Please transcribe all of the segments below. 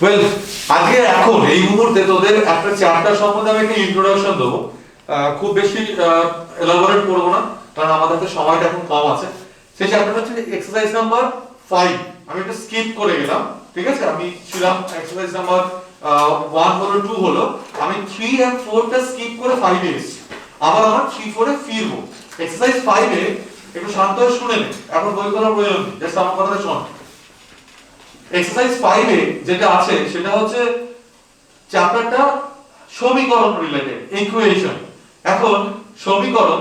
Well, আজকে এখন এই মুহূর্তে তোদের একটা চ্যাপ্টার সম্বন্ধে আমি একটা ইন্ট্রোডাকশন দেবো। খুব বেশি এলাবোরেট করবো না, কারণ আমাদের তো সময়টা এখন কম আছে। সেই চ্যাপ্টারটা হচ্ছে এক্সারসাইজ নাম্বার 5। আমি একটু স্কিপ করে গেলাম, ঠিক আছে? আমি ছিলাম এক্সারসাইজ নাম্বার 1 হলো, 2 হলো, আমি 3 এবং 4 টা স্কিপ করে 5 এ এসেছি। আবার আমার 3 4 এ ফিরবো। এক্সারসাইজ 5 এ একটু শান্ত হয়ে শুনে নে, এখন বই খোলার প্রয়োজন নেই, জাস্ট আমার কথাটা শোন। এক্সারসাইজ 5 এ যেটা আছে সেটা হচ্ছে চ্যাপ্টারটা সমীকরণ রিলেটেড, ইকুয়েশন। এখন সমীকরণ,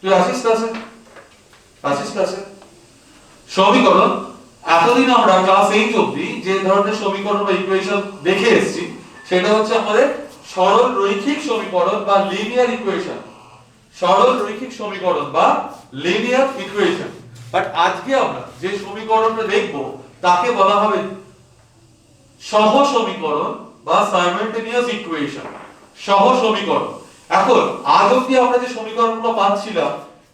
তুই আসিস ক্লাসে? আসিস ক্লাসে? সমীকরণ, এতদিন আমরা ক্লাস 8 অবধি যে ধরনের সমীকরণ বা ইকুয়েশন দেখে এসেছি সেটা হচ্ছে আমাদের সরল রৈখিক সমীকরণ বা লিনিয়ার ইকুয়েশন। সরল রৈখিক সমীকরণ বা লিনিয়ার ইকুয়েশন। বাট আজকে আমরা যে সমীকরণটা দেখব তাকে বলা হবে সহ সমীকরণ বা সাইমালটেনিয়াস ইকুয়েশন, সহ সমীকরণ। এখন আজ অবধি আমরা যে সমীকরণগুলো পাচ্ছিলাম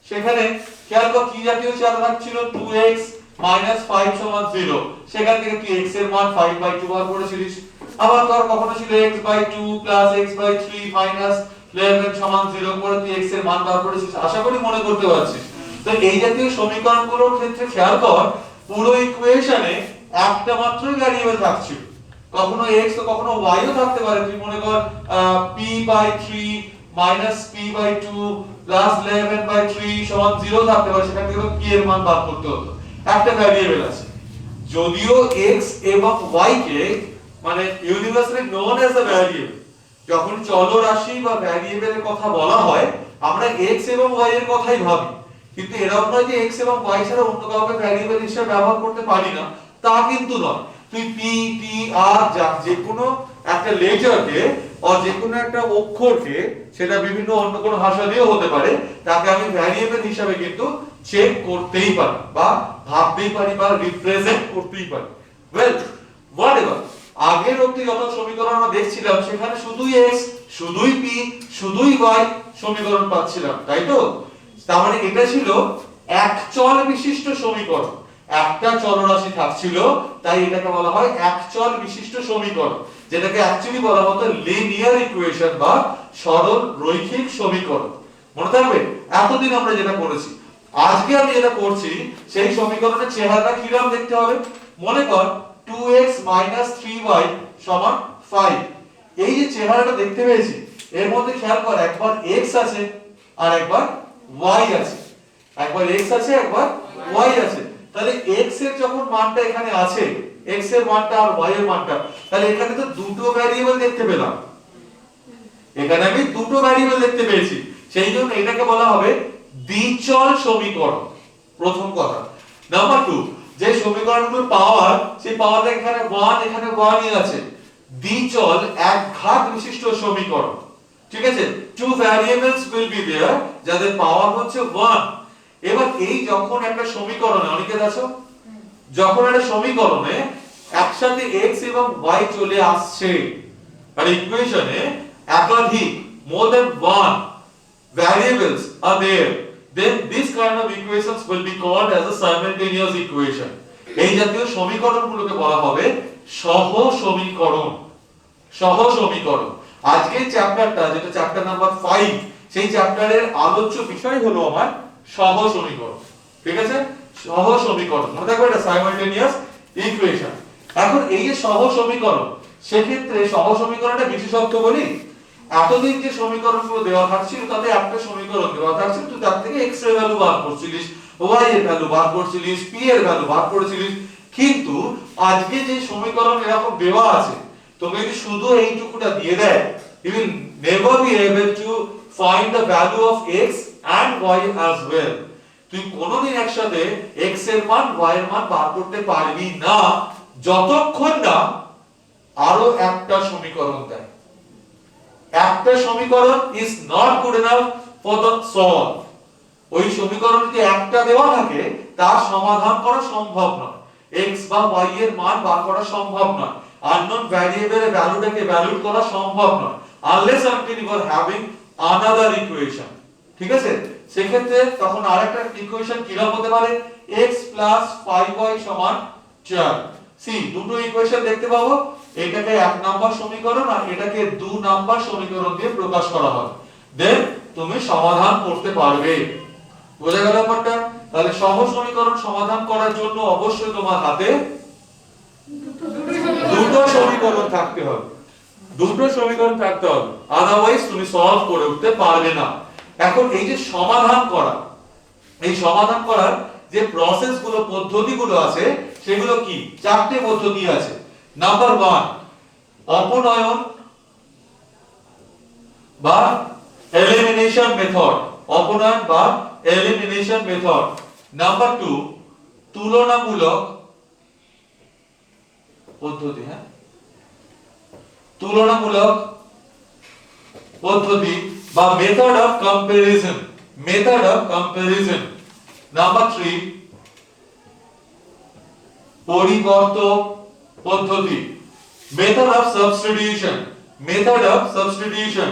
সেখানে খেয়াল কর কি জাতীয় চাল থাকছিল, 2x 5 সমান 0। সেখান থেকে তুই x এর মান 5/2 বার করেছিলিস। আবার তোর কখনো ছিল x/2 x/3 11 সমান 0 করে তুই x এর মান বার করেছিস। আশা করি মনে করতে পারছিস। তো এই জাতীয় সমীকরণগুলোর ক্ষেত্রে খেয়াল কর, পুরো ইকুয়েশনে একটা মাত্রই ভ্যারিয়েবল থাকছিল। কখনো x তো কখনো y ও থাকতে পারে। তুই মনে কর p/3 p/2 11/3 সমান 0 থাকতে পারে। সেখান থেকে p এর মান বার করতে হতো। একটা ভ্যারিয়েবল আছে। যদিও x এবং y কে মানে universally known as a variable, যখন চলরাশি বা ভ্যারিয়েবলের কথা বলা হয় আমরা x এবং y এর কথাই ভাবি। কিন্তু এরকম নয় যে x এবং y ছাড়া অন্য কাউকে ভ্যারিয়েবল হিসেবে ব্যবহার করতে পারি না, তা কিন্তু নয়। তুই p t r যে কোনো একটা লেটারকে অর যে কোনো একটা অক্ষরকে, সেটা বিভিন্ন অন্য কোনো ভাষা দিয়েও হতে পারে, তাকে আমি ভ্যারিয়েবল হিসেবে কিন্তু চেক করতেই পারি বা ভাবতেই পারি বা রিপ্রেজেন্ট করতেই পারি। ওয়েল, হোয়াটএভার, আগের অবধি যত সমীকরণ আমরা দেখছিলাম সেখানে শুধুই x, শুধুই p, শুধুই y সমীকরণ পাচ্ছিলাম, তাই তো? তার মানে এটা ছিল এক চল বিশিষ্ট সমীকরণ। একটা চলরাশি থাকছিল, তাই এটাকে বলা হয় এক চল বিশিষ্ট সমীকরণ, যেটাকে অ্যাকচুয়ালি বলা হতো লিনিয়ার ইকুয়েশন বা সরল রৈখিক সমীকরণ। মনে থাকবে এতদিন আমরা যেটা করেছি। আজকে আমি যেটা করছি সেই সমীকরণের চেহারাটা কিরকম দেখতে হবে। মনে কর 2x 3y সমান 5। এই যে চেহারাটা দেখতে পেয়েছি এর মধ্যে খেয়াল কর, একবার x আছে আর একবার y আছে। একবার x আছে একবার y আছে। তাহলে x এর যখন মানটা এখানে আছে, x এর মানটা আর y এর মানটা, তাহলে এখানে তো দুটো ভ্যারিয়েবল দেখতে পেলাম। এখানে আমি দুটো ভ্যারিয়েবল দেখতে পেয়েছি, সেই জন্য এটাকে বলা হবে দ্বিচল সমীকরণ। প্রথম কথা। নাম্বার 2, যে সমীকরণগুলোর পাওয়ার, সেই পাওয়ারটা এখানে 1 এখানে 1 ই আছে। দ্বিচল একঘাত বিশিষ্ট সমীকরণ, ঠিক আছে? Two variables will be there, যাদের পাওয়ার হচ্ছে 1। এবার এই যখন একটা সমীকরণে, অনেকে আছো, যখন একটা সমীকরণে একসাথে x এবং y চলে আসছে আর ইকুয়েশনে একাধিক more than one variables are there, then this kind of equations will be called as a simultaneous equation. এই জাতীয় সমীকরণগুলোকে বলা হবে সহ সমীকরণ। সহ সমীকরণ। আজকে চ্যাপ্টারটা, যেটা চ্যাপ্টার নাম্বার 5, সেই চ্যাপ্টারের আলোচ্য বিষয় হলো আমার সহ সমীকরণ, ঠিক আছে? সহ সমীকরণ, মনে রাখবে এটা সাইমালটেনিয়াস ইকুয়েশন। এখন এই যে সহ সমীকরণ, সেক্ষেত্রে সহ সমীকরণটা বিশেষত্ব বলি। এতদিন যে সমীকরণগুলো দেওয়া থাকছিল তাতে একটা সমীকরণ দেওয়া থাকছিল, তুই তার থেকে x এর ভ্যালু বার করছিলিস, y এর ভ্যালু বার করছিলিস, p এর ভ্যালু বার করছিলিস। কিন্তু আজকে যে সমীকরণ এরকম দেওয়া আছে, তোকে যদি শুধু এইটুকুটা দিয়ে দেয়, you will never be able to find the value of x and y as well. তুই কোনোদিন একসাথে x এর মান y এর মান বার করতে পারবি না যতক্ষণ না আরো একটা সমীকরণ দেয়। একটা সমীকরণ is not good enough for the solve. ওই সমীকরণ যদি একটা দেওয়া থাকে তার সমাধান করা সম্ভব নয়, x বা y এর মান বার করা সম্ভব নয়, unknown ভ্যারিয়েবলের ভ্যালুটাকে ভ্যালুড করা সম্ভব নয়, unless until you are having another equation, ঠিক আছে? সেক্ষেত্রে তখন আরেকটা ইকুয়েশন কিরকম হতে পারে, x 5y 4। সি দুটো ইকুয়েশন দেখতে পাবো, এটাকে 1 নাম্বার সমীকরণ আর এটাকে 2 নাম্বার সমীকরণ দিয়ে প্রকাশ করা হয়, দেন তুমি সমাধান করতে পারবে। বোঝা গেল ব্যাপারটা? তাহলে সহজ সমীকরণ সমাধান করার জন্য অবশ্যই তোমার হাতে দুটো সমীকরণ থাকতে হবে, দুটো সমীকরণ থাকতে হবে, আদারওয়াইজ তুমি সলভ করে উঠতে পারবে না। এখন এই যে সমাধান করা, এই সমাধান করার যে প্রসেস গুলো, পদ্ধতি গুলো আছে, সেগুলো কি? চারটে পদ্ধতি আছে। নাম্বার 1 অপনয়ন বা এলিমিনেশন মেথড, অপনয়ন বা এলিমিনেশন মেথড। নাম্বার 2 তুলনামূলক পদ্ধতি, হ্যাঁ তুলনামূলক পদ্ধতি বা method of comparison, method of comparison. Number 3 পরিবর্তক পদ্ধতি, method of substitution, method of substitution.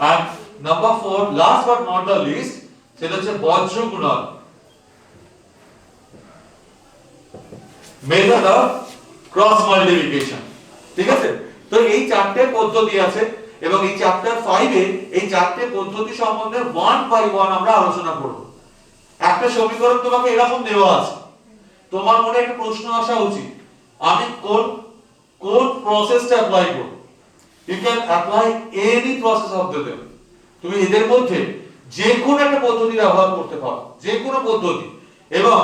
আর number 4 last but not the least, সেটা হচ্ছে বজ্র গুণন, মেথড অফ ক্রস মাল্টিপ্লিকেশন। ঠিক আছে? তো এই চারটে পদ্ধতি আছে এবং এই চ্যাপ্টার 5 এ এই চারটে পদ্ধতি সম্বন্ধে 1 বাই 1 আমরা আলোচনা করব। একটা সমীকরণ তোমাকে এরকম দেওয়া আছে, তোমার মনে একটা প্রশ্ন আসা উচিত, আমি কোন কোন প্রসেসটা অ্যাপ্লাই করব? You can apply any process of the them. তুমি এদের মধ্যে যে কোনো একটা পদ্ধতি ব্যবহার করতে পারো, যে কোনো পদ্ধতি, এবং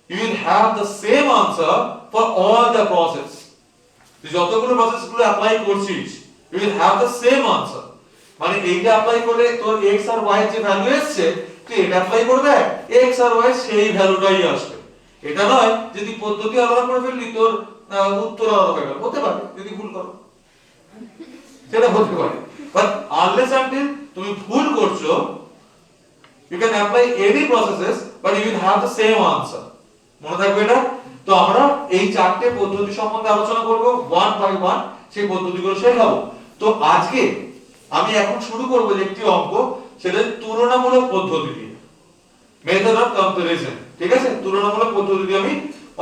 you will have the same answer for all the process. তুই যতগুলো প্রসেস গুলো অ্যাপ্লাই করছিস, you will have the same answer. মানে এইটা অ্যাপ্লাই করে তোর x আর y যে ভ্যালু এসেছে, তুই এটা অ্যাপ্লাই করবে, x আর y সেই ভ্যালুটাই আসবে। এটা নয় যদি পদ্ধতি আলাদা করে ফেললি তোর উত্তর আলাদা হয়ে গেল, হতে পারে যদি ভুল করো, সেটা হতে পারে। বাট আনলেস আনটিল তুমি ভুল করছো, you can apply any processes but you will have the same answer. মনে থাকবে এটা? তো আমরা এই চারটে পদ্ধতি সম্বন্ধে আলোচনা করব 1 বাই 1, সেই পদ্ধতিগুলো শেখাবো। তো আজকে আমি এখন শুরু করব যে একটি অঙ্ক, সেটা তুলনামূলক পদ্ধতি দিয়ে, মেথড অফ কম্পারিজন। ঠিক আছে? তুলনামূলক পদ্ধতি দিয়ে আমি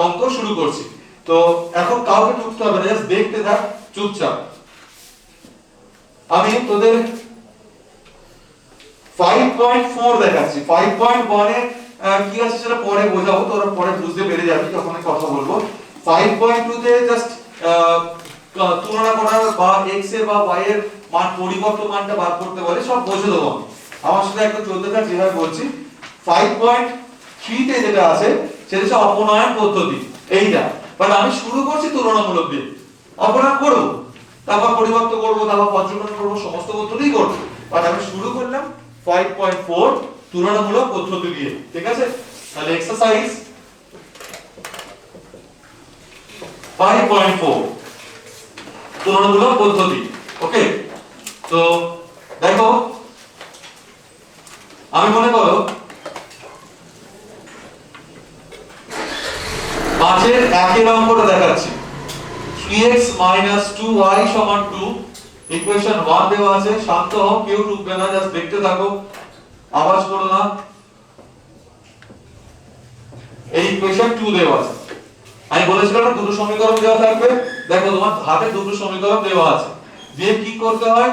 অঙ্ক শুরু করছি। তো এখন কাউকে টুকতে হবে না, জাস্ট দেখতে থাক চুপচাপ। আমি তোদের 5.4 দেখাচ্ছি। 5.1 এ কি আছে সেটা পরে বোঝাবো, তোরা পরে বুঝতে পেরে যাবি যখন আমি কথা বলবো। 5.2 তে জাস্ট তুলনা করা বা x এর বা y এর মান, পরিবর্তন মানটা বার করতে বলে, সব বুঝে দেবো আমি। আমার সাথে একদম চলতে থাক যেভাবে বলছি। 5.3 তে যেটা আছে সেটা হচ্ছে অপনয়ন পদ্ধতি, এইটা। বাট আমি শুরু করছি তুলনামূলক দিয়ে, অপনয়ন করব, তারপর পরিবর্তন করব, তারপর পর্যবেক্ষণ করব, সমস্ত পদ্ধতিই করব। বাট আমি শুরু করলাম 5.4 তুলনামূলক পদ্ধতি দিয়ে। ঠিক আছে? তাহলে এক্সারসাইজ 5.4 তুলনামূলক পদ্ধতি। ওকে, তো দেখো, আমি মনে করো 5 এর একের অঙ্কটা দেখাচ্ছি। 3x 2y 2, ইকুয়েশন 1 দেওয়া আছে। শান্ত হও, কেউ ঢুকবে না, জাস্ট দেখতে থাকো, আওয়াজ করো না। এই ইকুয়েশন 2 দেওয়া আছে। আমি বলেছিলাম না দুটো সমীকরণ দেওয়া থাকবে। দেখো তোমার হাতে দুটো সমীকরণ দেওয়া আছে, দিয়ে কি করতে হয়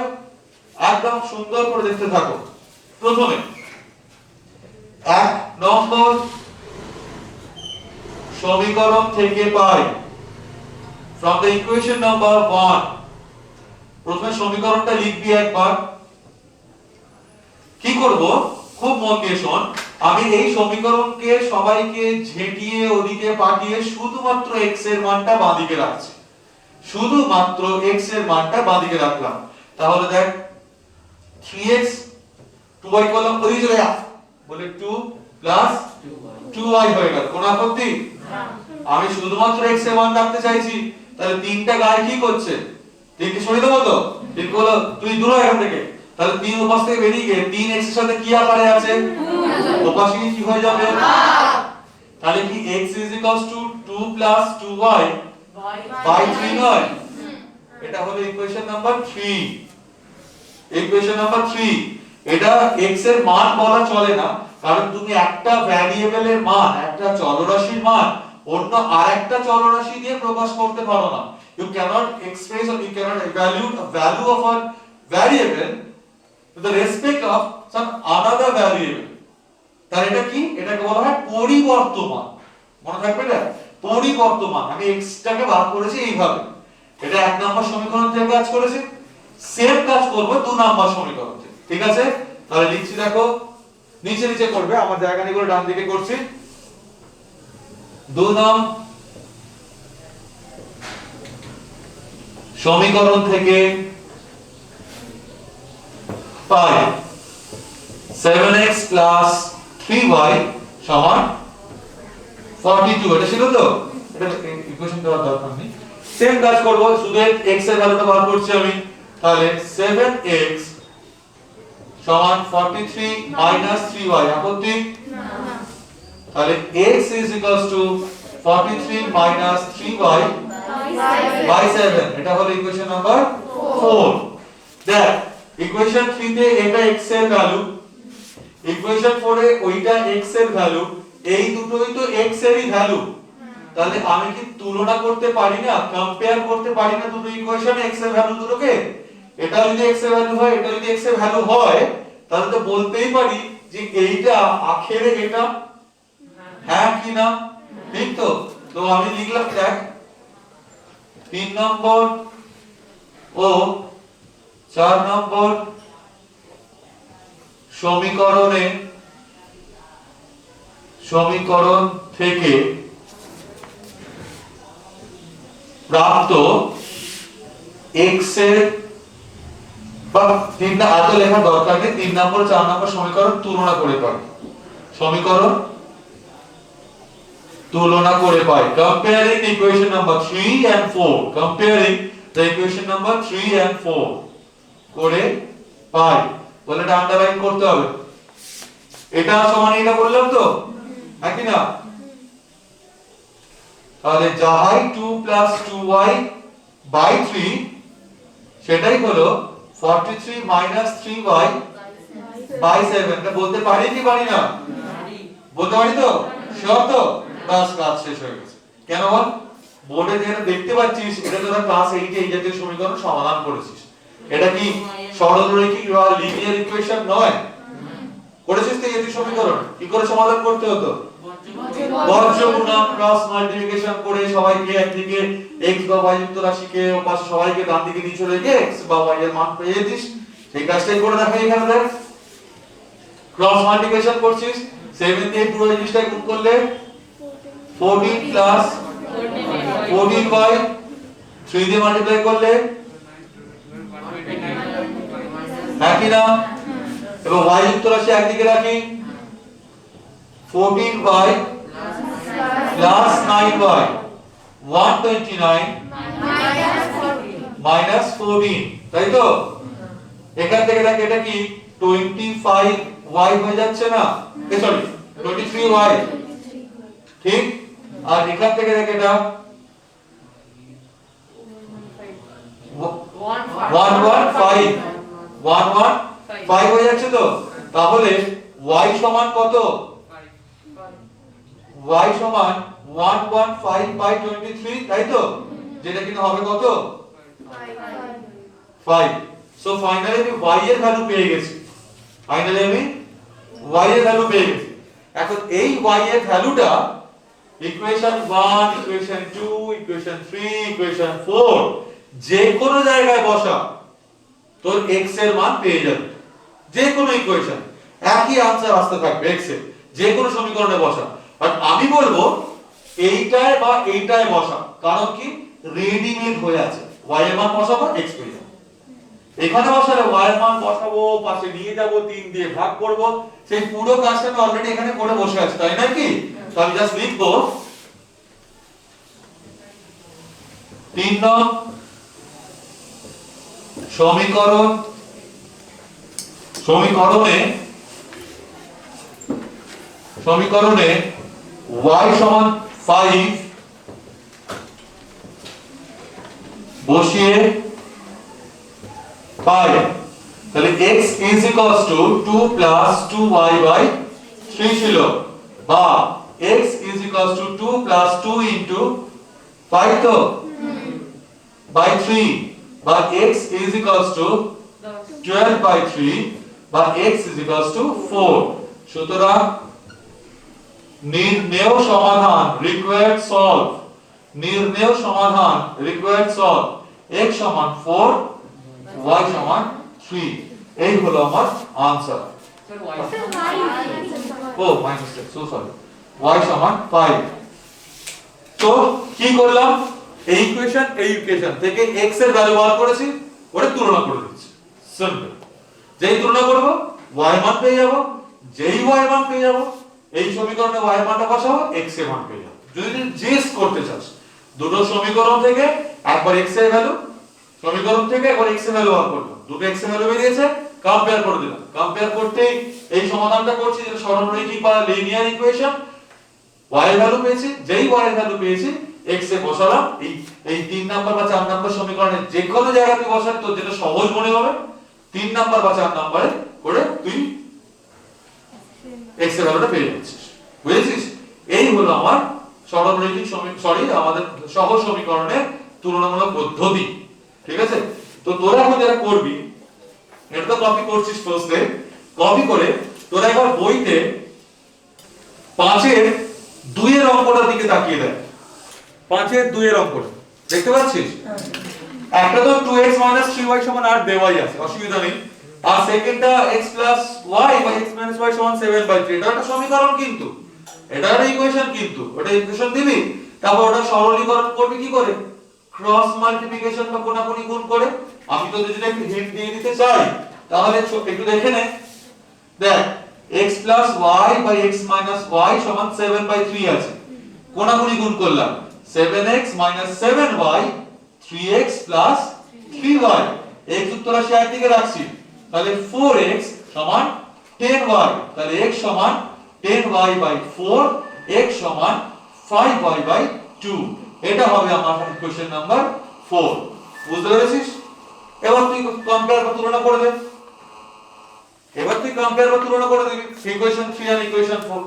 একদম সুন্দর করে দেখতে থাকো। প্রথমে 1 নম্বর সমীকরণ থেকে পাই, from the equation number 1, প্রথমে সমীকরণটা লিখবি একবার। কি করব খুব মন দিয়ে শোন, আমি এই সমীকরণকে সবাইকে ঝেঁটিয়ে ওদিকে পাঠিয়ে শুধুমাত্র x এর মানটা বাঁদিকে রাখছি, শুধুমাত্র x এর মানটা বাঁদিকে রাখলাম। তাহলে দেখ 3x 2y করলাম, ওদিকে চলে যা, বলে 2 প্লাস 2y হয়ে গেল। কোন আপত্তি? আমি শুধুমাত্র x এর মান রাখতে চাইছি, তাহলে তিনটা গায়ে কি করছে, তিনকে সরিয়ে দেবো তো, ঠিক বলো, তুই দূর হ এখান থেকে। তাহলে 3 ওপাশ থেকে বেরিয়ে গিয়ে 3x এর সাথে কি আকারে আছে, ওপাশে কি হয়ে যাবে, তাহলে কি x 2 প্লাস 2y বাই 3 নয়? এটা হলো ইকুয়েশন নাম্বার 3। Equation number 3। এটা x এর মান বলা চলে না, কারণ তুমি একটা ভ্যারিয়েবলের মান, একটা চলরাশির মান অন্য আরেকটা চলরাশি দিয়ে প্রকাশ করতে পারো না। You cannot express or you cannot evaluate a value of a variable with the respect of some another variable. তার এটা কি? এটাকে বলা হয় পরিবর্তমান। মনে থাকবে না? পরিবর্তমান। আমি x টাকে বার করেছি এইভাবে। এটা 1 নম্বর সমীকরণ থেকে কাজ করেছে। সেম কাজ করব 2 নম্বর সমীকরণ থেকে। ঠিক আছে? তাহলে লিখছি দেখো, নিচে নিচে করবে, আমার জায়গা নিয়ে করে ডান দিকে করছি। 2 নং সমীকরণ থেকে পাই 7x 3y সমান 42। এটা ছিল তো? এটা ইকুয়েশন করার দরকার নেই। সেম কাজ করব, শুধু x এর ভ্যালুটা বার করছি আমি। তাহলে 7x সমান 43 3y। আপত্তি? না। তাহলে x is equals to 43 3y by 7। এটা হলো ইকুয়েশন নাম্বার 4। দেখ, ইকুয়েশন 3 তে এটা x এর ভ্যালু, ইকুয়েশন 4 এ ওইটা x এর ভ্যালু, এই দুটোই তো x এরই ভ্যালু। তাহলে আমি কি তুলনা করতে পারি না, কম্পেয়ার করতে পারি না দুটো ইকুয়েশনে x এর ভ্যালু দুটোকে? এটা যদি x এর ভ্যালু হয়, এটা যদি x এর ভ্যালু হয়, তাহলে তো বলতেই পারি যে এইটা আখেরে এটা, হ্যাঁ কি না? ঠিক তো? তো আমি লিখলাম, দেখ 3 নম্বর ও 4 নম্বর সমীকরণ থেকে প্রাপ্ত x এর বা 3 না এত লেখার দরকার নেই, 3 নম্বর 4 নম্বর সমীকরণ তুলনা করে পাই। সমীকরণ তুলনা করে পাই, comparing equation number 3 and 4, comparing the equation number 3 and 4 করে পাই। বলে এটা আন্ডারলাইন করতে হবে। এটা সমান এটা বললাম তো, নাকি না? তাহলে যাহাই 2 2y by 3 সেটাই হলো 43 3y by 7। এটা বলতে পারি কি পারি না? বলতে পারি তো? শিওর তো? বাস, কাজ শেষ হয়ে গেছে। কেন বল? বোর্ডে যেটা দেখতে পাচ্ছিস, এটা তোরা ক্লাস 8 এ এই জাতীয় সমীকরণ সমাধান করেছিস। এটা কি সরলরৈখিক বা লিনিয়ার ইকুয়েশন নয়? করেছিস তো এই জাতীয় সমীকরণ? কি করে সমাধান করতে হতো? বর্গমূলক ক্রস মাল্টিপ্লিকেশন করে সবাইকে একদিকে x বা y যুক্ত রাশিকে ও পাশে সবাইকে ডান দিকে নিয়ে চলে গিয়ে x বা y এর মান পেয়ে যেতিস। সেই কাজটাই করে দেখা এখানে। দেখ, ক্রস মাল্টিপ্লিকেশন করছিস, 7 দিয়ে পুরো জিনিসটা গুণ করলে 14 প্লাস 14y, 3 দিয়ে মাল্টিপ্লাই করলে একই না? এবং y যুক্ত রাশি একদিকে রাখি, 14y প্লাস 9y 129 মাইনাস 14, তাই তো? এখান থেকে দেখ এটা কি 25y হয়ে যাচ্ছে না? সরি 23y, ঠিক? আর এখান থেকে দেখ এটা 115 হয়ে যাচ্ছে তো? তাহলে y সমান কত? y সমান 115 বাই 23, তাই তো? যেটা কিনা হবে কত? 5। সো ফাইনালি আমি y এর ভ্যালু পেয়ে গেছি। এখন এই y এর ভ্যালুটা ইকুয়েশন 1, ইকুয়েশন 2, ইকুয়েশন 3, ইকুয়েশন 4 যে কোনো জায়গায় বসা, তোর x এর মান পেয়ে যাবে। যে কোনো ইকুয়েশন একই आंसर আসতে থাকবে x এর, যে কোনো সমীকরণে বসা। বাট আমি বলবো এইটায় বা এইটায় বসা, কারণ কি রেডিমেড হয়ে আছে। y এর মান বসাবো, x পেয়ে যাবো। এখানে বসালে y এর মান বসাবো, পাশে নিয়ে যাব, 3 দিয়ে ভাগ করব, সেই পুরো কাজটা আমি অলরেডি এখানে করে বসে আছি, তাই না কি? তো আমি জাস্ট লিখবো 3 নং সমীকরণে y সমান 5 বসিয়ে পাই। তাহলে x is equals to 2 plus 2y by 3 ছিল, বা x is equals equals to 2 plus 2 into 5 তো by 3 বা x is equals to 12 by 3 বা x is equals to 4 সুতরাং নির্ণেয় সমাধান required solve নির্ণেয় সমাধান required solve x সমান 4 y সমান 3 এই হলো আমার answer oh my mistake so sorry y সমান 5 তো কি করলাম এই ইকুয়েশন থেকে x এর ভ্যালু বার করেছি ওটা তুলনা করে দিচ্ছি সিম্পল যেই তুলনা করব y মান পেয়ে যাব যেই y মান পেয়ে যাব এই সমীকরণে y মানটা বসাবো x এর মান পেয়ে যাব যদি তুই জিএস করতে চাস দুটো সমীকরণ থেকে একবার x এর ভ্যালু সমীকরণ থেকে একবার x এর ভ্যালু বার করব দুটো x এর ভ্যালু বেরিয়েছে কম্পেয়ার করে দিলাম কম্পেয়ার করতেই এই সমাধানটা করছি যেটা সরলরৈখিক বা লিনিয়ার ইকুয়েশন y এর ভ্যালু পেয়েছি যেই y এর ভ্যালু পেয়েছি x এ বসালাম এই 3 নাম্বার বা 4 নাম্বার সমীকরণে যে কোনো জায়গাতে বসালে তোর যেটা সহজ মনে হবে 3 নাম্বার বা 4 নাম্বারে করে তুই x এর ভ্যালুটা পেয়ে যাচ্ছিস বুঝেছিস এই হলো আমার সরলরৈখিক আমাদের সহজ সমীকরণের তুলনামূলক পদ্ধতি ঠিক আছে তো তোরা এখন যেটা করবি এটা তো কপি করছিস ফার্স্টে কপি করে তোরা একবার বইতে 5 এর 2 এর অঙ্কটার দিকে তাকিয়ে দেখ 5 এর 2 এর অঙ্কটা দেখতে পাচ্ছিস একটা তো 2x 3y 8 দেওয়াই আছে অসুবিধা নেই আর সেকেন্ডটা x y বা x y 7/3 এটা একটা সমীকরণ কিন্তু এটা একটা ইকুয়েশন কিন্তু ওটা ইকুয়েশন দিবি তারপর ওটা সরলীকরণ করবি কি করে ক্রস মাল্টিপ্লিকেশন বা কোনাকুনি গুণ করে আমি তো যদি একটু হিন্ট দিয়ে দিতে চাই তাহলে একটু দেখে নে দেখ x y by x y 7/3 আছে কোনাকুনি গুণ করলাম 7x 7y 3x 3y x উত্তরাশি আর দিকে রাখছি তাহলে 4x 10y তাহলে x 10y by 4 x 5y by 2 এটা হবে আমার ইকুয়েশন নাম্বার 4 বুঝতে পেরেছিস এবার তুই কম্পেয়ার বা তুলনা করে দে দিবি ইকুয়েশন 3 আর ইকুয়েশন 4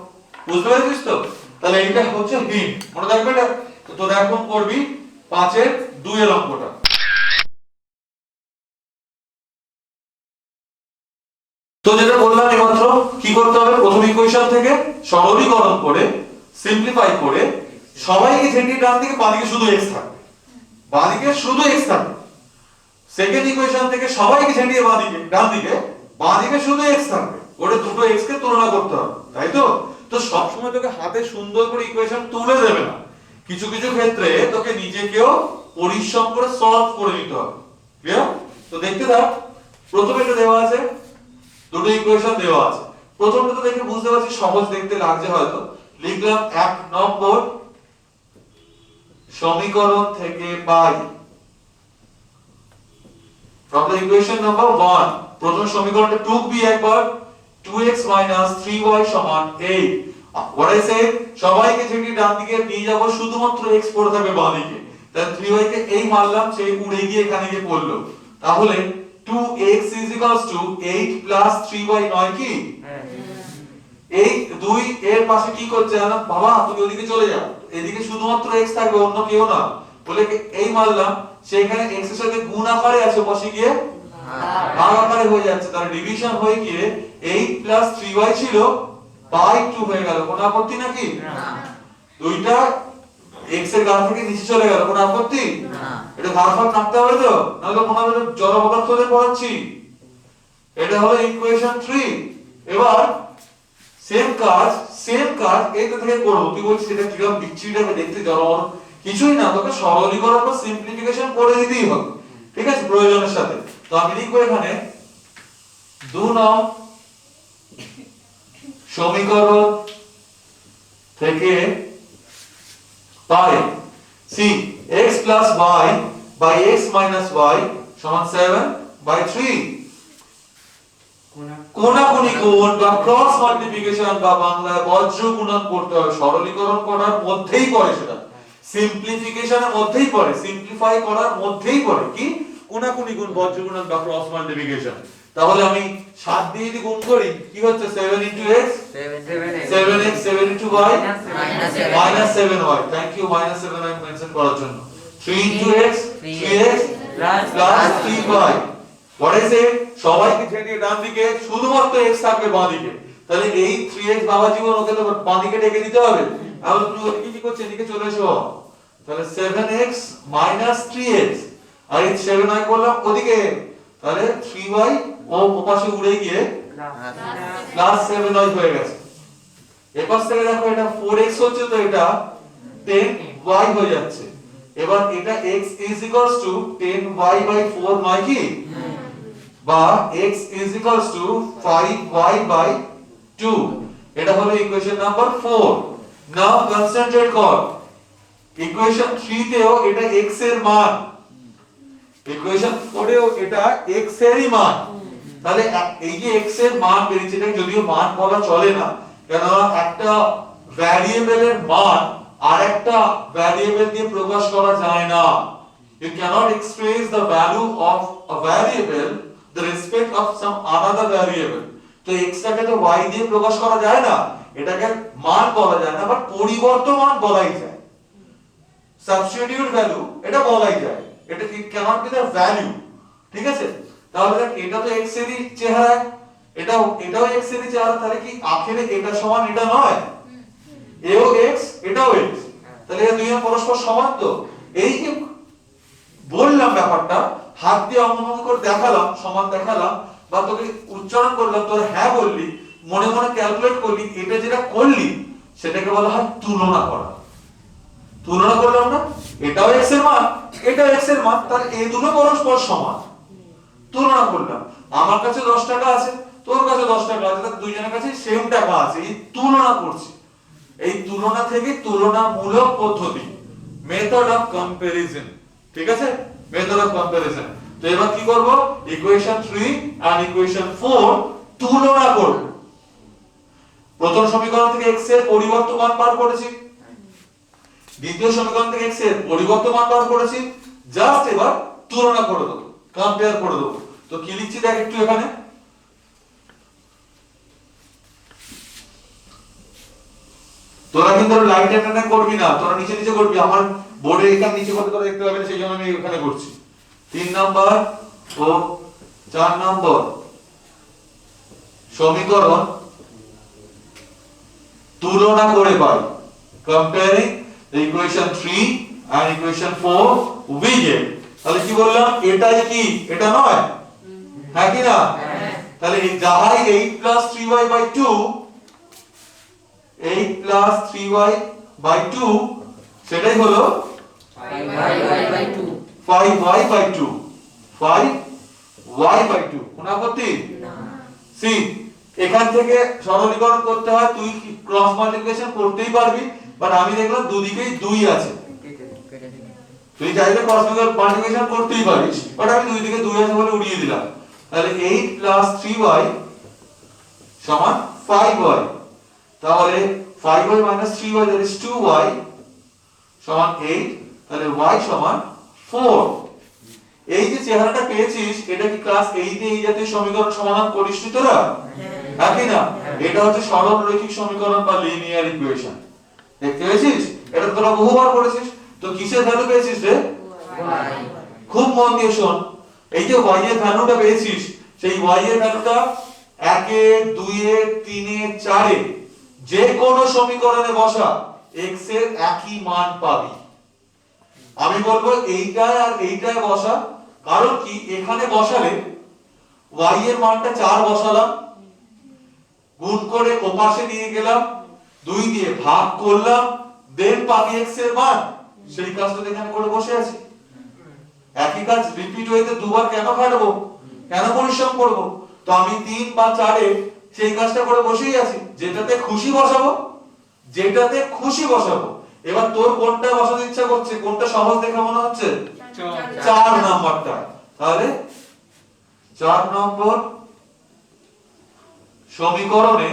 বুঝতে পেরেছিস তো তাহলে এটা হচ্ছে হিন্ট মনে রাখবে এটা তো তোরা এখন করবি 5 এর 2 এর অঙ্কটা তো যেটা বললাম এইমাত্র কি করতে হবে প্রথম ইকুয়েশন থেকে সরলীকরণ করে সিম্পলিফাই করে সবাইকে ঝেঁটিয়ে ডান দিকে বাঁ দিকে শুধু x থাকবে বাঁ দিকে শুধু x থাকবে সেকেন্ড ইকুয়েশন থেকে সবাইকে ঝেঁটিয়ে ডান দিকে বাঁ দিকে শুধু x থাকবে ওটা দুটো x কে তুলনা করতে হবে তাই তো তো সব সময় তোকে হাতে সুন্দর করে ইকুয়েশন তুলে দেবে না কিছু কিছু ক্ষেত্রে তোকে নিজেকেও পরিশ্রম করে সলভ করে নিতে হবে ক্লিয়ার তো দেখতে দাও প্রথমে এটা দেওয়া আছে দুটো ইকুয়েশন দেওয়া আছে প্রথমটা তো দেখে বুঝতে পারছিস সহজ দেখতে লাগছে হয়তো লিখলাম 1 নম্বর সমীকরণ থেকে পাই from the equation number 1 প্রথম সমীকরণটা 2b একবার 2x 3y 8 what I say সবাইকে ঝেঁটিয়ে ডান দিকে নিয়ে যাব শুধুমাত্র x পড়ে থাকবে বাঁ দিকে তাহলে 3y কে এই মারলাম সেই উড়ে গিয়ে এখানে গিয়ে পড়লো তাহলে 2x 8 3y নয় কি এই 2 এর পাশে কি করছে জানো বাবা তুমি ওদিকে চলে যাও এদিকে শুধুমাত্র x থাকবে অন্য কেউ না বলে এই মারলাম সেখানে x এর সাথে গুণ আকারে আছে বসে গিয়ে ভাগ আকারে হয়ে যাচ্ছে তার ডিভিশন হয়ে গিয়ে 8 3y ছিল বাই 2 হয়ে গেল কোনো আপত্তি নাকি না দুইটা x এর ঘাত থেকে নিচে চলে গেল কোনো আপত্তি না এটা ভাগফল রাখতে হবে তো নাহলে মনে হবে জড় পদার্থদের পড়াচ্ছি এটা হলো ইকুয়েশন 3 এবার সেম কাজ এইটা থেকে করব তুই বলছিস এটা কিরকম বিচ্ছিরিটাকে দেখতে জড় কিছুই না তোকে সরলীকরণ বা সিম্পলিফিকেশন করে দিতেই হবে ঠিক আছে প্রয়োজনের সাথে তো আমি লিখব এখানে 2 নং সমীকরণ থেকে পাই C x y by x y 7/3 কোনাকুনি গুণ বা ক্রস মাল্টিপ্লিকেশন বা বাংলায় বজ্র গুণন করতে হবে সরলীকরণ করার মধ্যেই পড়ে সেটা সিম্পলিফিকেশনের মধ্যেই পড়ে সিম্পলিফাই করার মধ্যেই পড়ে কি কোনাকুনি গুণ বজ্র গুণন বা ক্রস মাল্টিপ্লিকেশন তাহলে আমি 7 দিয়ে যদি গুণ করি কি হচ্ছে 7 into x 7x 7 into y minus 7y thank you minus 7y mention করার জন্য 3 into x 3x plus 3y what is it সবাইকে ছেড়ে ডান দিকে শুধুমাত্র x থাকবে বাঁ দিকে তাহলে এই 3x বাবা জীবন ওকে তো বাঁ দিকে ঢেকে দিতে হবে আর তুমি ওদিকে কি করছে এদিকে চলে এসো তাহলে 7x minus 3x আর এই 7y করলাম ওদিকে তাহলে 3y ও ওপাশে উড়ে গিয়ে প্লাস 7y হয়ে গেছে এবার থেকে দেখো এটা 4x হচ্ছে তো এটা 10y হয়ে যাচ্ছে এবার এটা x is equals to 10y by 4 নয় কি বা x is equals to 5y by 2 এটা হলো ইকুয়েশন নাম্বার 4 নাও কনসেন্ট্রেট কর ইকুয়েশন 3 তেও এটা x এর মান ইকুয়েশন 4 এও এটা x এরই মান তাহলে এই যে x এর মান বেরিয়েছে এটা যদিও মান বলা চলে না কারণ একটা ভ্যারিয়েবলের মান আরেকটা ভ্যারিয়েবল দিয়ে প্রকাশ করা যায় না you cannot express the value of a variable the respect of some another variable তো x টাকে তো y দিয়ে প্রকাশ করা যায় না এটাকে মান বলা যায় না বাট পরিবর্তমান বলাই যায় সাবস্টিটিউট ভ্যালু এটা বলাই যায় এটা it cannot be the value ঠিক আছে তাহলে দেখ এটা তো x এরই চেহারা এটাও x এরই চেহারা তাহলে কি আখেরে এটা সমান এটা নয় এও x এটাও x তাহলে এই দুইজন পরস্পর সমান তো এই যে বললাম ব্যাপারটা হাত দিয়ে অঙ্কন করে দেখালাম সমান দেখালাম বা তোকে উচ্চারণ করলাম তোর হ্যাঁ বললি মনে মনে ক্যালকুলেট করলি এটা যেটা করলি সেটাকে বলা হয় তুলনা করা তুলনা করলাম না এটাও x এর মান এটাও x এর মান তাহলে এই দুটো পরস্পর সমান তুলনা করলাম আমার কাছে 10 টাকা আছে তোর কাছে 10 টাকা আছে তাহলে দুইজনের কাছে সেম টাকা আছে এই তুলনা করছি এই তুলনা থেকে তুলনামূলক পদ্ধতি মেথড অফ কম্পারিজন ঠিক আছে মেথড অফ কম্পারিজন তো এবার কি করব ইকুয়েশন 3 আর ইকুয়েশন 4 তুলনা করব প্রথম সমীকরণ থেকে x এর পরিবর্তন মান বার করেছি দ্বিতীয় সমীকরণ থেকে x এর পরিবর্তন মান বার করেছি জাস্ট এবার তুলনা করে দেব কম্পেয়ার করে দেব তো কি লিখছি দেখ একটু এখানে তোরা কিন্তু লাইট এখানে করবি না তোরা নিচে নিচে করবি আমার বোর্ডে এখানে নিচে করতে তোরা দেখতে পাবেন সেইজন্য আমি এখানে করছি 3 নাম্বার ও 4 নাম্বার সমীকরণ তুলনা করে পাই comparing the equation 3 and equation 4 we get তাহলে কি বললাম এটাই কি এটা নয় হ্যাঁ কি না তাহলে এই যাহাই 8 3y 2 8 3y 2 সেটাই হলো 5y 2 5y 2 কোন আপত্তি না সি এখান থেকে সরলীকরণ করতে হয় তুই ক্রস মাল্টিপ্লিকেশন করতেই পারবি বাট আমি দেখলাম দুদিকেই 2 আছে তুই চাইলে ক্রস মাল্টিপ্লিকেশন করতেই পারিস বাট আমি দুই দিকে 2 আছে বলে উড়িয়ে দিলাম তাহলে 8 3y সমান 5y তাহলে 5y 3y that is 2y সমান 8 তাহলে y সমান 4 এই যে চেহারাটা পেয়েছিস এটা কি ক্লাস 8 এ এই জাতীয় সমীকরণ সমাধান করিস নি তোরা হ্যাঁ কি না এটা হচ্ছে সরল রৈখিক সমীকরণ বা লিনিয়ার ইকুয়েশন দেখতে পেয়েছিস এটা তোরা বহুবার করেছিস তো কিসের ভ্যালু পেয়েছিস রে খুব মন দিয়ে শোন এই যে y এর ভ্যালুটা পেয়েছিস সেই y এর ভ্যালুটা 1 এ 2 এ 3 এ 4 এ যে কোন সমীকরণে বসা x এর একই মান পাবি আমি বলবো এইটায় আর এইটায় বসা কারণ কি এখানে বসালে y এর মানটা 4 বসালাম গুণ করে ওপাশে নিয়ে গেলাম 2 দিয়ে ভাগ করলাম দেন পাবি x এর মান সেই কাজটা এখানে করে বসে আছি একই কাজ রিপিট হইতে দুবার কেন খাটবো কেন পরিশ্রম করব তো আমি 3 বা 4 এ সেই কাজটা করে বসেই আছি যেটাতে খুশি বসাবো এবার তোর কোনটা বসাতে ইচ্ছা করছে কোনটা সহজ দেখে মনে হচ্ছে 4 নাম্বারটা তাহলে 4 নম্বর সমীকরণে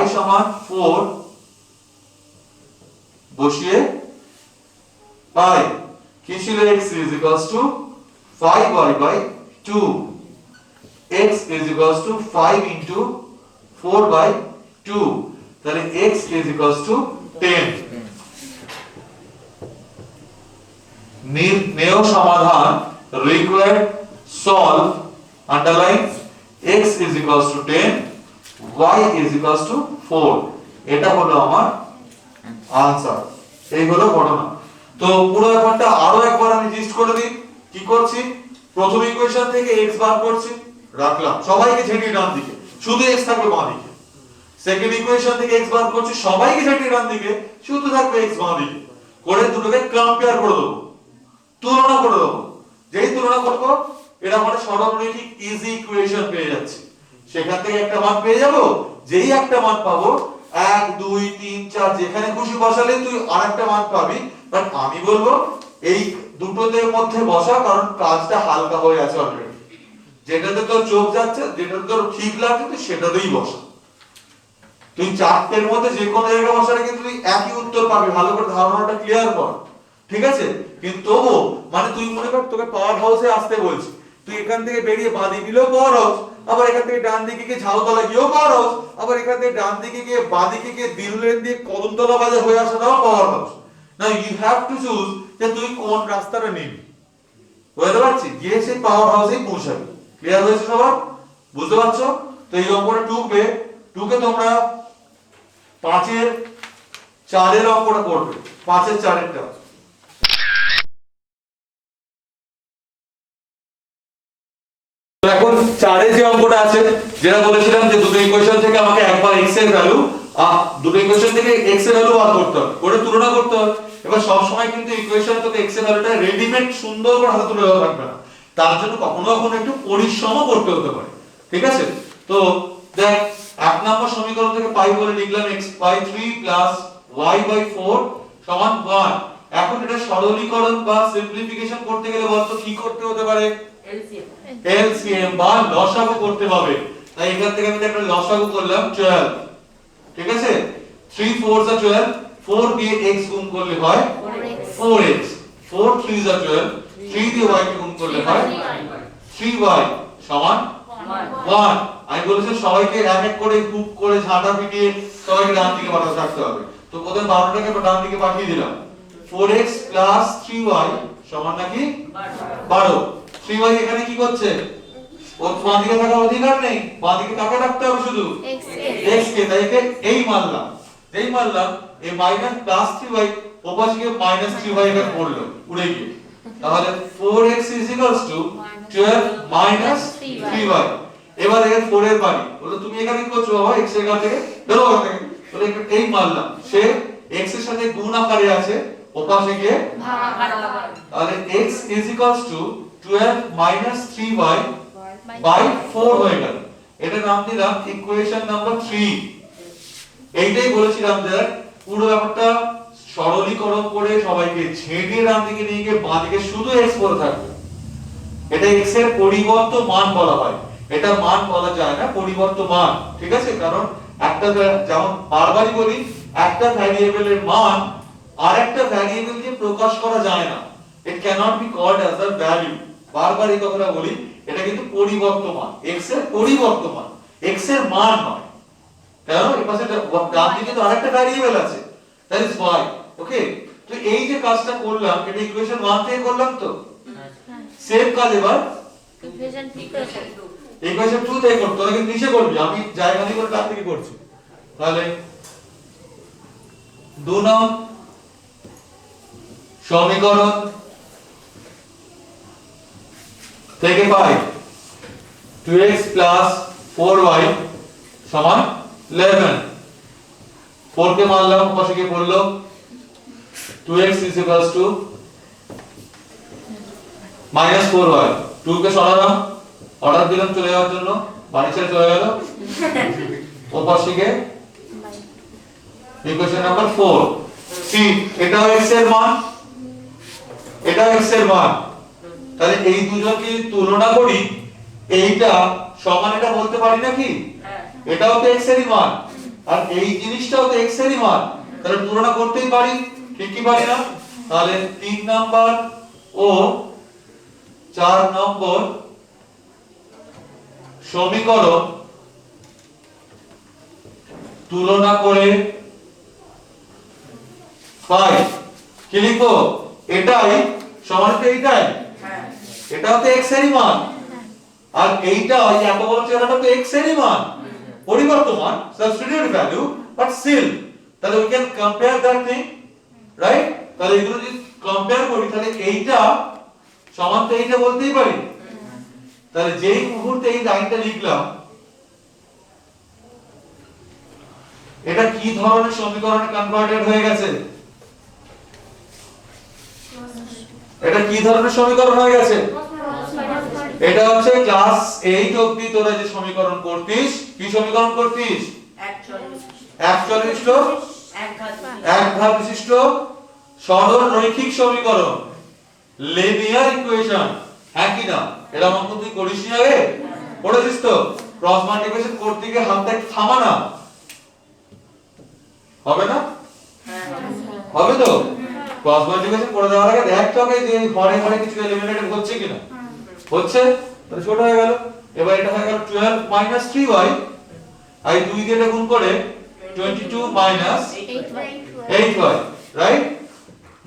y সমান 4 বসিয়ে পাই কি ছিল x is equals to 5y by 2 x is equals to 5 into 4 by 2, তাহলে x is equals to 10। নির্ণেয় সমাধান required solve underline x is equals to 10, y is equals to 4। এটা হলো আমার आंसर। এই হলো ঘটনা। তো পুরো ব্যাপারটা আরো একবার আমি লিস্ট করে দিই। কি করছি, প্রথম ইকুয়েশন থেকে x বার করছি, রাখলাম, সবাইকে ঝেঁটিয়ে ডান দিকে, শুধু x থাকবে বাঁ দিকে। সেকেন্ড ইকুয়েশন থেকে x বার করছি, সবাইকে ঝেঁটিয়ে ডান দিকে, শুধু থাকবে x বাঁ দিকে। করে দুটোকে কম্পেয়ার করে দেবো, তুলনা করে দেবো। যেই তুলনা করব এটা মানে সরলরৈখিক ইজি ইকুয়েশন পেয়ে যাচ্ছি। সেখান থেকে একটা মান পেয়ে যাব, যেই একটা মান পাবো 1 2 3 4 যেখানে খুশি বসালে তুই আরেকটা মান পাবি, বাট আমি বলবো এই দুটোতে মধ্যে বসা, কারণ কাজটা হালকা হয়ে আছে অলরেডি। যেটাতে তোর চোখ যাচ্ছে, যেটাতে তোর ঠিক লাগছে তুই সেটাতেই বসা। তুই চারটের মধ্যে যে কোনো জায়গায় বসালে কিন্তু তুই একই উত্তর পাবি। ভালো করে ধারণাটা ক্লিয়ার কর, ঠিক আছে? কিন্তু তবু মানে তুই মনে কর তোকে পাওয়ার হাউসে আসতে বলছি, তুই এখান থেকে বেরিয়ে বাঁ দিকে গেলেও পাওয়ার হাউস, আবার এখান থেকে ডান দিকে গিয়ে ঝাউতলা গিয়েও পাওয়ার হাউস, আবার এখান থেকে ডান দিকে গিয়ে বাঁ দিকে গিয়ে দিললেন দিয়ে কদমতলা বাজার হয়ে আসাটাও power house. Now you have to choose যে তুই কোন রাস্তাটা নিবি। বুঝতে পারছিস? গিয়ে সেই পাওয়ার হাউসেই পৌঁছাবি। ক্লিয়ার হয়েছে সবার? বুঝতে পারছো? তো এই অঙ্কটা 2 কে তোমরা 5 এর 4 এর অঙ্কটা করবে, 5 এর 4 এরটা। এখন 4 এর যে অঙ্কটা আছে, যেটা বলেছিলাম যে দুটো ইকুয়েশন থেকে আমাকে একবার x এর ভ্যালু দুটো ইকুয়েশন থেকে x এর ভ্যালু বার করতে হবে, করে তুলনা করতে হবে। এবার সব সময় কিন্তু ইকুয়েশন থেকে x এর ভ্যালুটা রেডিমেড সুন্দর করে হাতে তুলে দেওয়া থাকবে না, তার জন্য কখনো কখনো একটু পরিশ্রম করতে হতে পারে। ঠিক আছে? তো দেখ, এক নম্বর সমীকরণ থেকে পাই বলে লিখলাম x by 3 plus y by 4 সমান 1। এখন এটা সরলীকরণ বা সিম্পলিফিকেশন করতে গেলে বলতো কি করতে হতে পারে? এলসিএম বা লসাগু করতে হবে। তাই এখান থেকে আমি একটা লসাগু করলাম 12। ঠিক আছে? 3 4 are 12, 4 দিয়ে x গুণ করলে হয় 4x, 4 3 are 12, 3 দিয়ে y কে গুণ করলে হয় 3y সমান 1। আমি বলেছি সবাইকে এক এক করে গ্রুপ করে ঝাঁটা পিটিয়ে সবাইকে ডান দিকে পাঠাতে থাকতে হবে। তো প্রথমে 12টাকে ডান দিকে পাঠিয়ে দিলাম। 4x 3y সমান নাকি 12। 3y এখানে কি করছে? ওর বাঁ দিকে থাকার অধিকার নেই, বাঁ দিকে কাকে রাখতে হবে? শুধু x কে। তাই এই মানলাম, এই মানলাম এই মাইনাস প্লাস 3y ওপাশে গিয়ে মাইনাস 3y এটা পড়লো উড়ে গিয়ে। তাহলে 4x 12 মাইনাস 3y। এবার এর 4 এর বাড়ি বলে তুমি এখানে কি করছো বাবা? x এর কাছ থেকে বেরো ওখান থেকে। বলে এই মানলাম সে x এর সাথে গুণ আকারে আছে, ওপাশে গিয়ে ভাগ আকারে। তাহলে x 12 মাইনাস 3y বাই 4 হয়ে গেল। এটা নাম দিলাম ইকুয়েশন নাম্বার 3। এইটাই বলেছিলাম যে পুরো ব্যাপারটা সরলীকরণ করে সবাইকে ছেড়ে ডান দিকে নিয়ে গিয়ে বাঁ দিকে শুধু x পড়ে থাকবে। এটা x এর পরিবর্ত মান বলা হয়, এটা মান বলা যায় না, পরিবর্ত মান। ঠিক আছে? কারণ একটা যেমন বারবারই বলি, একটা ভ্যারিয়েবলের মান আরেকটা ভ্যারিয়েবল দিয়ে প্রকাশ করা যায় না। It cannot be called as a value. বারবার এই কথাটা বলি, এটা কিন্তু পরিবর্ত মান, x এর পরিবর্ত মান, x এর মান নয়। কারণ এই পাশে ডান দিকে তো আরেকটা ভ্যারিয়েবল আছে, দ্যাট ইজ y। ওকে? তো এই যে কাজটা করলাম এটা ইকুয়েশন 1 থেকে করলাম। তো সেম কাজ এবার ইকুয়েশন 2 থেকে করতে হবে, কিন্তু নিচে করবি, আমি জায়গা নিয়ে করে ডান দিকে করছি। তাহলে 2 নং সমীকরণ থেকে পাই 2x 4y সমান 11। 4 কে মানলাম, পাশে গিয়ে পড়লো 2x মাইনাস 4y। 2 কে সরালাম, অর্ডার দিলাম চলে যাওয়ার জন্য, বাড়ি ছেড়ে চলে গেল। ও পাশে গিয়ে ইকুয়েশন নাম্বার 4। সি এটাও x এর মান, এটাও x এর মান। তাহলে এই দুজনকে তুলনা করি, এইটা সমান এটা বলতে পারি নাকি? এটাও তো x এরই মান, আর এই জিনিসটাও তো x এরই মান, তাহলে তুলনা করতেই পারি। ঠিক কি পারি না? তাহলে 3 নাম্বার ও 4 নম্বর সমীকরণ তুলনা করে পাই, কি লিখবো? এটাই সমান তো এইটাই, এটাও তো x এরই মান, আর এইটা ওই এত বড় চেহারাটা তো x এরই মান, পরিবর্তমান সাবস্টিটিউট ভ্যালু বাট স্টিল, তাহলে we can compare that thing, right? তাহলে এগুলো যদি কম্পেয়ার করি তাহলে এইটা সমান তো এইটা বলতেই পারি। তাহলে যেই মুহূর্তে এই লাইনটা লিখলাম, এটা কি ধরনের সমীকরণে কনভার্টেড হয়ে গেছে? এটা কি ধরনের সমীকরণ হয়ে গেছে? এটা হচ্ছে ক্লাস 8 অবধি তোরা যে সমীকরণ করতিস, কি সমীকরণ করতিস? 41 এক ধাপ বিশিষ্ট সরল রৈখিক সমীকরণ, লিনিয়ার ইকুয়েশন, হ্যাঁ কি না? এটা অঙ্ক তুই করিস নি আগে? পড়েছিস তো? ক্রস মাল্টিপ্লিকেশন করতে গিয়ে হাতটা একটু থামা না, হবে না? হবে তো? ক্রস মাল্টিপ্লিকেশন করে দেওয়ার আগে দেখ তো আগে যে ঘরে ঘরে কিছু এলিমিনেটেড হচ্ছে কিনা। হচ্ছে, তাহলে ছোট হয়ে গেল। এবার এটা হয়ে গেল 12 3y, আর 2 দিয়ে এটা গুণ করে 22 8y, রাইট?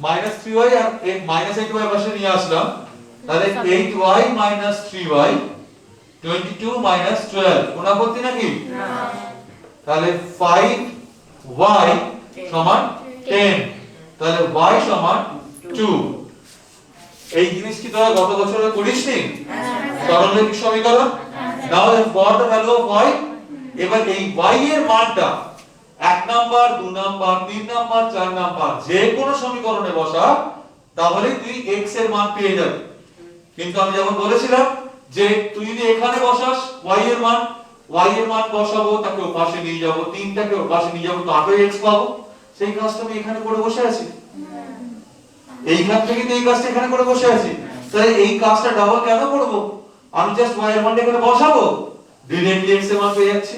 -3y আর -8y পাশে নিয়ে আসলাম, তাহলে 8y 3y 22 12, কোন আপত্তি নাকি? না। তাহলে 5y সমান 10, তাহলে y সমান 2। এই জিনিস কি তোরা গত বছরে করিসনি? সরল রৈখিক সমীকরণ। নাও for the value of y, এবার এই y এর মানটা 1 নাম্বার 2 নাম্বার 3 নাম্বার 4 নাম্বার যে কোনো সমীকরণে বসা, তাহলে তুই x এর মান পেয়ে যাবি। কিন্তু আমি যেমন বলেছিলাম যে তুই যদি এখানে বসাস y এর মান বসাবো, তাকে ওপাশে নিয়ে যাব, 3 টাকে ওপাশে নিয়ে যাব, তারপরে x পাবো। সেই কাজটা আমি এখানে করে বসে আছি, এইখান থেকে তো এই কাজটা এখানে করে বসে আছি, তাহলে এই কাজটা ডাবল কেন করব? আমি জাস্ট y এর মানটা এখানে বসাবো, ডিরেক্টলি x এর মান পেয়ে যাচ্ছি,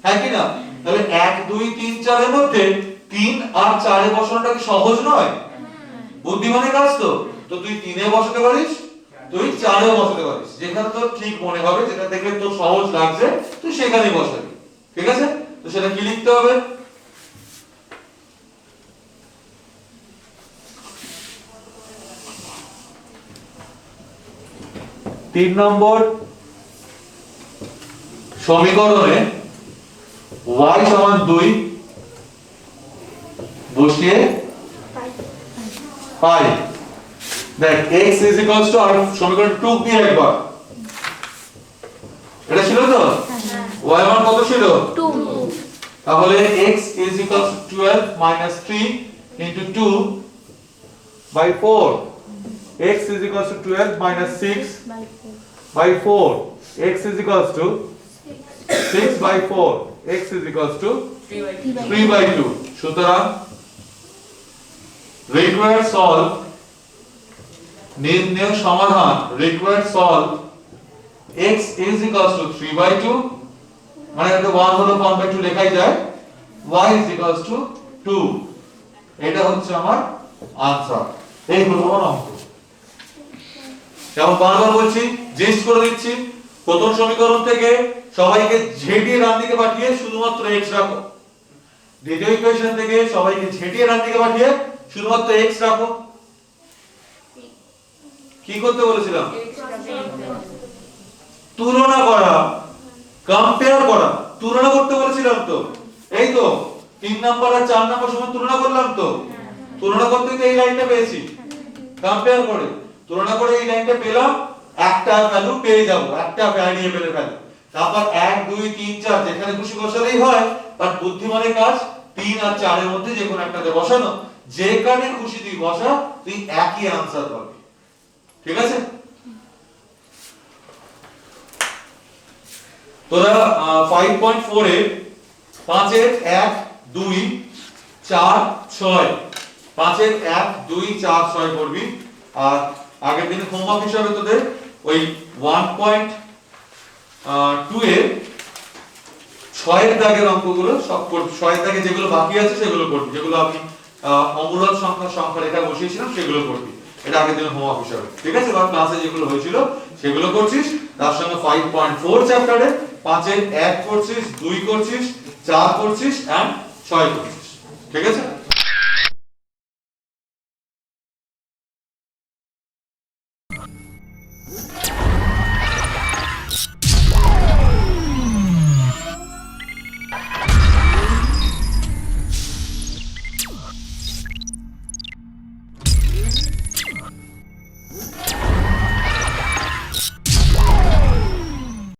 হ্যাঁ কি না? তাহলে 1 2 3 4 এর মধ্যে 3 আর 4 এ বসানোটা কি সহজ নয়? বুদ্ধিমানের কাজ তো। তো তুই 3 এ বসাতে পারিস, তুই 4 এও বসাতে পারিস, যেখানে তোর ঠিক মনে হবে, যেটা দেখে তোর সহজ লাগছে তুই সেখানেই বসাবি, ঠিক আছে? তো সেটা কি লিখতে হবে? তিন নম্বর সমীকরণে y সমান 2 বসিয়ে পাই, দেখ x is equals to, আর সমীকরণ 2 দিয়ে একবার, এটা ছিল তো? y মান কত ছিল? 2। তাহলে x is equals to 12 3 into 2 by 4, x is equals to 12 6 by 4, x is equals to 6 by 4, x is equals to 3 by 2. সুতরাং required solve, নির্ণয় সমাধান, required solve, x is equals to 3 by 2, মানে এটা 1 হলো 1 by 2 লেখাই যায়, y is equals to 2, এটা হচ্ছে আমার आंसर। এই হলো আমার অঙ্ক। যেমন বারবার বলছি, জিস্ট করে দিচ্ছি, প্রথম সমীকরণ থেকে সবাইকে ঝেঁটিয়ে ডান দিকে পাঠিয়ে শুধুমাত্র x রাখো, দ্বিতীয় ইকুয়েশন থেকে সবাইকে ঝেঁটিয়ে ডান দিকে পাঠিয়ে শুধুমাত্র x রাখো। কি করতে বলেছিলাম? তুলনা করা, কম্পেয়ার করা, তুলনা করতে বলেছিলাম তো। এই তো 3 নাম্বার আর 4 নাম্বার সমান তুলনা করলাম তো, তুলনা করতে তো এই লাইনটা পেয়েছি, কম্পেয়ার করে তুলনা করে এই লাইনটা পেলাম, একটা ভ্যালু পেয়ে যাব, একটা ভ্যারিয়েবলের ভ্যালু, তারপর 1 2 3 4 যেখানে খুশি বসালেই হয়, বাট বুদ্ধিমানের কাজ 3 আর 4 এর মধ্যে যে কোনো একটাতে বসানো, যেখানে খুশি তুই বসা, তুই একই आंसर পাবি, ঠিক আছে? তোরা 5.4 এর 5 এর 1 2 4 6, 5 এর 1 2 4 6 করবি। আর আগের দিন হোমওয়ার্ক হিসাবে তোদের ওই 1.2 এর 6 এর দাগের অঙ্কগুলো সব করবি, 6 এর দাগে যেগুলো বাকি আছে সেগুলো করবি, যেগুলো আমি অমূলক সংখ্যা রেখা বসিয়েছিলাম সেগুলো করবি। এটা আগের দিনের হোমওয়ার্ক হিসাবে, ঠিক আছে? বা ক্লাসে যেগুলো হয়েছিল সেগুলো করছিস, তার সঙ্গে 5.4 চ্যাপ্টারে 5 এর 1 করছিস, 2 করছিস, 4 করছিস এন্ড 6 করছিস, ঠিক আছে?